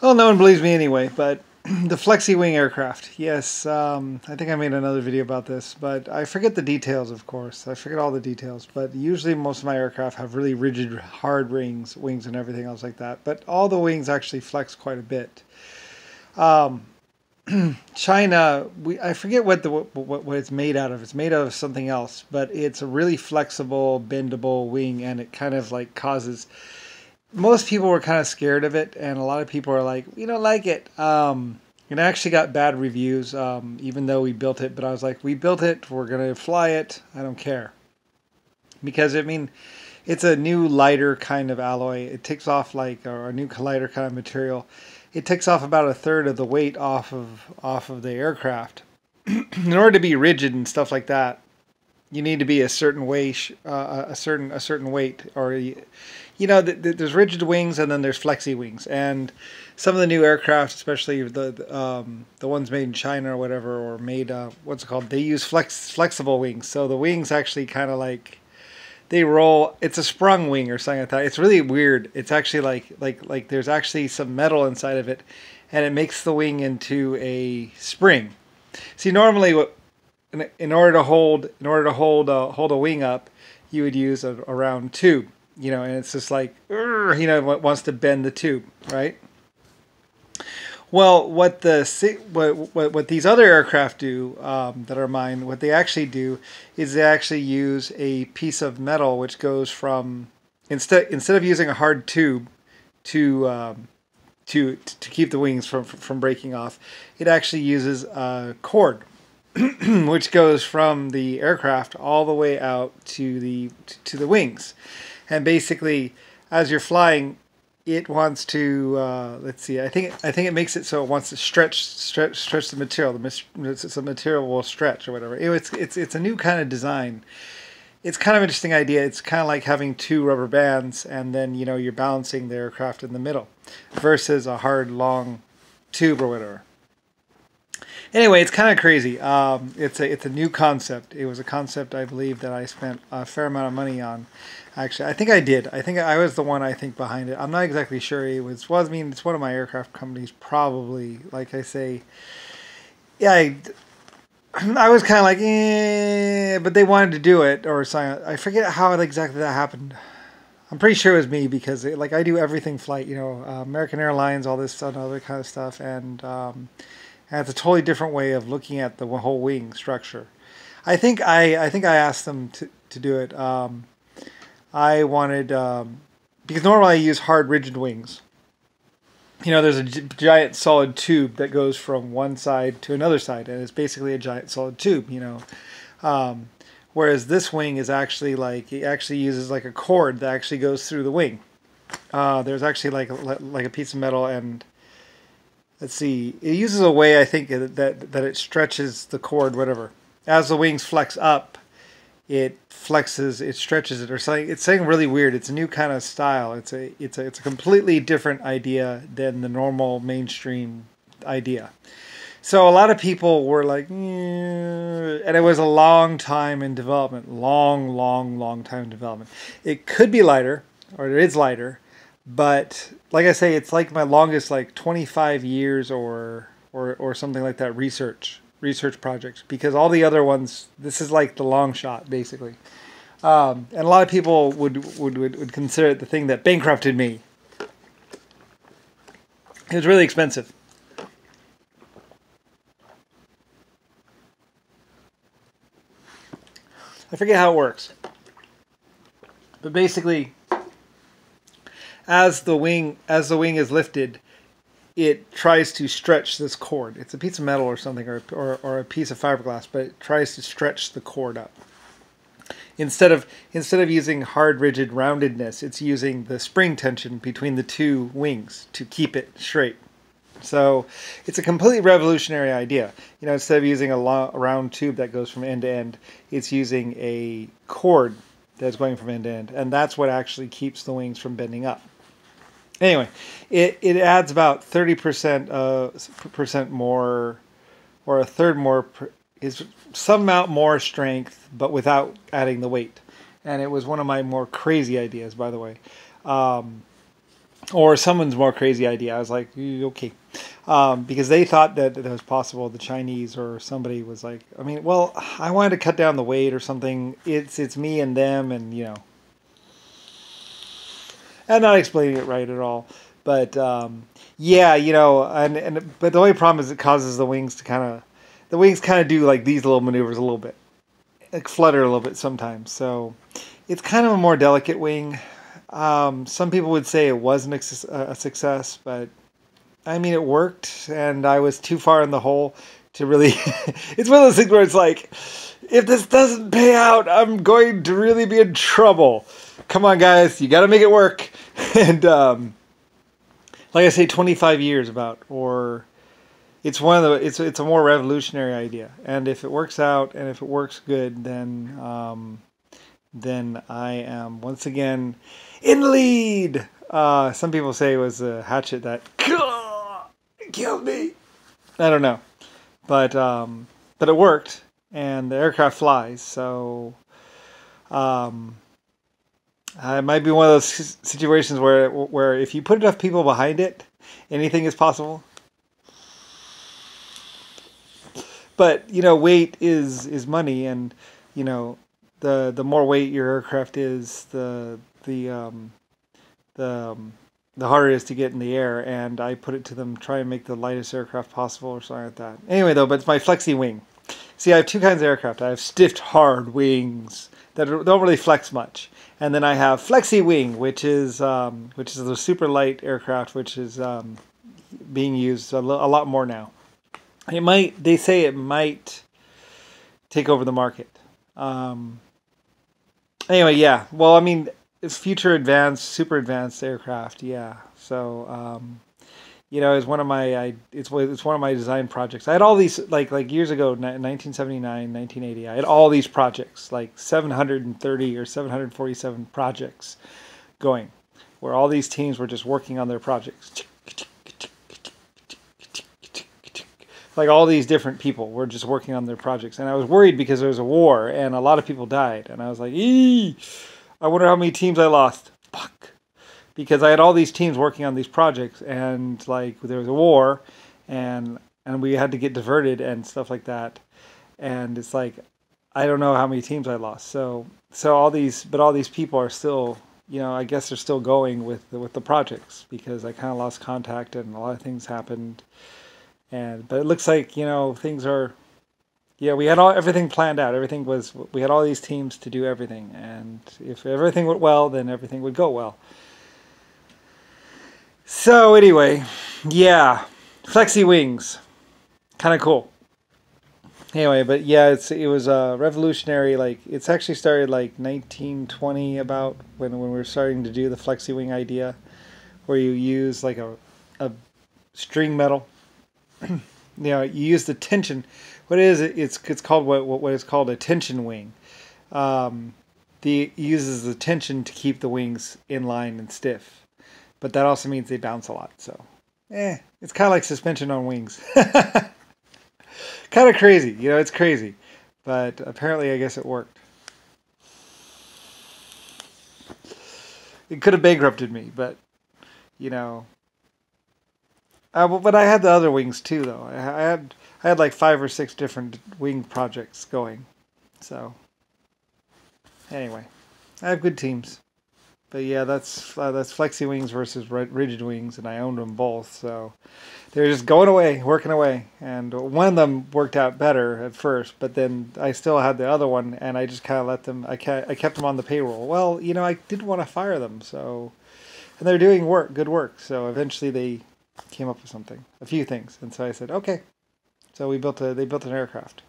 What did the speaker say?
Well, no one believes me anyway, but the flexi wing aircraft. Yes, I think I made another video about this, but I forget the details, of course. I forget all the details, but usually most of my aircraft have really rigid, hard wings and everything else like that. But all the wings actually flex quite a bit. Um, China, I forget what it's made out of. It's made out of something else, but it's a really flexible, bendable wing, and it kind of like causes most people were kind of scared of it, and a lot of people are like, "We don't like it." It actually got bad reviews, even though we built it. But I was like, "We built it. We're gonna fly it. I don't care," because I mean, it's a new lighter kind of alloy. It takes off like or a new lighter kind of material. It takes off about a third of the weight off of the aircraft. In order to be rigid and stuff like that, you need to be a certain weight, a certain weight, or there's rigid wings and then there's flexi wings, and some of the new aircraft, especially the ones made in China or whatever, or made what's it called? They use flexible wings, so the wings actually kind of like they roll. It's a sprung wing or something like that. It's really weird. It's actually like there's actually some metal inside of it, and it makes the wing into a spring. See, normally what in order to hold a wing up, you would use a round tube, and it's just like what wants to bend the tube, right? Well, what these other aircraft do that are mine, what they actually do is they actually use a piece of metal which goes from instead of using a hard tube to to keep the wings from breaking off, it actually uses a cord which goes from the aircraft all the way out to the wings, and basically, as you're flying, it wants to let's see. I think it makes it so it wants to stretch the material. The material will stretch or whatever. It's a new kind of design. It's kind of an interesting idea. It's kind of like having two rubber bands, and then you're balancing the aircraft in the middle, versus a hard long tube or whatever. Anyway, it's kind of crazy. It's a new concept. It was a concept I believe that I spent a fair amount of money on. Actually, I think I did. I think I was the one behind it. I'm not exactly sure. It was. Well, I mean, it's one of my aircraft companies, probably. Like I say, yeah. I was kind of like, but they wanted to do it or something. I forget how exactly that happened. I'm pretty sure it was me because like I do everything flight. American Airlines, all this stuff, other kind of stuff, and it's a totally different way of looking at the whole wing structure. I think I asked them to do it. I wanted because normally I use hard rigid wings. There's a giant solid tube that goes from one side to another side, and it's basically a giant solid tube. Whereas this wing is actually like it actually uses like a cord that actually goes through the wing. There's actually like a piece of metal, and let's see, it uses a way I think that it stretches the cord, whatever. As the wings flex up, it stretches it or something. It's saying really weird. It's a new kind of style. It's a completely different idea than the normal mainstream idea. So a lot of people were like, and it was a long time in development, long time in development. It could be lighter, or it is lighter, but like I say, it's like my longest, like 25 years or something like that research project, because all the other ones, this is like the long shot basically. And a lot of people would consider it the thing that bankrupted me. It was really expensive. I forget how it works, but basically, as the wing is lifted, it tries to stretch this cord. It's a piece of metal or something, or a piece of fiberglass, but it tries to stretch the cord up. Instead of using hard, rigid roundedness, it's using the spring tension between the two wings to keep it straight. So it's a completely revolutionary idea. Instead of using a round tube that goes from end to end, it's using a cord that's going from end to end, and that's what actually keeps the wings from bending up. Anyway, it adds about 30% more, or a third more, is some amount more strength, but without adding the weight. And it was one of my more crazy ideas, by the way. or someone's more crazy idea. I was like, okay, because they thought that it was possible. The Chinese or somebody was like, I mean, well, I wanted to cut down the weight or something. It's me and them, and I'm not explaining it right at all. But yeah, but the only problem is it causes the wings kind of do like these little maneuvers a little bit, like flutter a little bit sometimes. So it's kind of a more delicate wing. Some people would say it wasn't a success, but I mean, it worked, and I was too far in the hole to really. It's one of those things where it's like, if this doesn't pay out, I'm going to really be in trouble. Come on, guys, you got to make it work. And like I say, 25 years about, or it's one of the. It's a more revolutionary idea, and if it works out, and if it works good, then I am once again in the lead. Some people say it was a hatchet that killed me. I don't know, but it worked, and the aircraft flies. So it might be one of those situations where if you put enough people behind it, anything is possible. But weight is money, and the more weight your aircraft is, the harder it is to get in the air. And I put it to them, try and make the lightest aircraft possible or something like that. Anyway, though, but it's my flexi wing. See, I have two kinds of aircraft. I have stiff, hard wings that don't really flex much, and then I have flexi wing, which is the super light aircraft, which is being used a lot more now. They say it might take over the market. Anyway, yeah. Well, I mean, it's future advanced, super advanced aircraft. Yeah. So, it's one of my it's one of my design projects. I had all these like years ago, 1979, 1980. I had all these projects, like 730 or 747 projects going, where all these teams were just working on their projects. Like all these different people were just working on their projects, and I was worried because there was a war and a lot of people died, and I was like, I wonder how many teams I lost. Fuck, because I had all these teams working on these projects, and like there was a war, and we had to get diverted and stuff like that, and it's like I don't know how many teams I lost. So all these people are still, I guess they're still going with the projects, because I kind of lost contact and a lot of things happened. But it looks like, things are, we had everything planned out. We had all these teams to do everything. And if everything went well, then everything would go well. So anyway, yeah, flexi wings, kind of cool. Anyway, but yeah, it was revolutionary. Like, it's actually started like 1920, about when we were starting to do the flexi wing idea, where you use like a string metal. You use the tension. What it is, it's called what is called a tension wing. It uses the tension to keep the wings in line and stiff, but that also means they bounce a lot. So, it's kind of like suspension on wings. Kind of crazy, it's crazy, but apparently I guess it worked. It could have bankrupted me, but but I had the other wings too, though. I had like 5 or 6 different wing projects going. So anyway, I have good teams. But yeah, that's flexi wings versus rigid wings, and I owned them both. So they were just going away, working away, and one of them worked out better at first, but then I still had the other one, and I just kind of let them. I kept them on the payroll. Well, I didn't want to fire them, so, and they're doing good work. So eventually they came up with a few things, and so I said, okay. So they built an aircraft.